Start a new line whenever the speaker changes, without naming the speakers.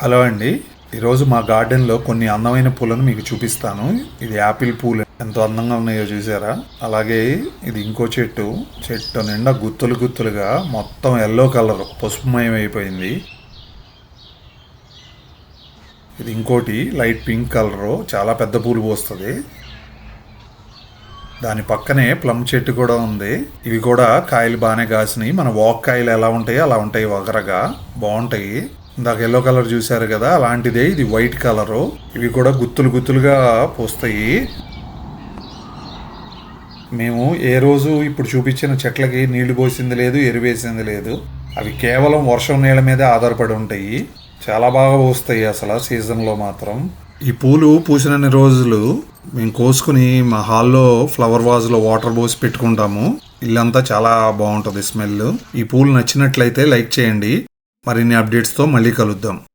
Hello అండి. ఈరోజు మా గార్డెన్లో కొన్ని అందమైన పూలను మీకు చూపిస్తాను. ఇది యాపిల్ పూలు ఎంతో అందంగా ఉన్నాయో చూసారా. అలాగే ఇది ఇంకో చెట్టు నిండా గుత్తులు గుత్తులుగా మొత్తం ఎల్లో కలర్ పసుపుమయం అయిపోయింది. ఇది ఇంకోటి లైట్ పింక్ కలరు, చాలా పెద్ద పూలు పోస్తుంది. దాని పక్కనే ప్లమ్ చెట్టు కూడా ఉంది. ఇవి కూడా కాయలు బాగానే కాసినాయి. మన వాక్ కాయలు ఎలా ఉంటాయో అలా ఉంటాయి, వగరగా బాగుంటాయి. ఇందాక ఎల్లో కలర్ చూసారు కదా, అలాంటిదే ఇది వైట్ కలరు. ఇవి కూడా గుత్తులు గుత్తులుగా పోస్తాయి. మేము ఏ రోజు ఇప్పుడు చూపించిన చెట్లకి నీళ్లు పోసింది లేదు, ఎరువేసింది లేదు. అవి కేవలం వర్షం నీళ్ళ మీదే ఆధారపడి ఉంటాయి. చాలా బాగా పోస్తాయి అసలు సీజన్లో మాత్రం. ఈ పూలు పూసినన్ని రోజులు మేము కోసుకుని మా హాల్లో ఫ్లవర్ వాజ్లో వాటర్ పోసి పెట్టుకుంటాము. ఇల్లంతా చాలా బాగుంటుంది స్మెల్. ఈ పూలు నచ్చినట్లయితే లైక్ చేయండి. మరిన్ని అప్డేట్స్తో మళ్ళీ కలుద్దాం.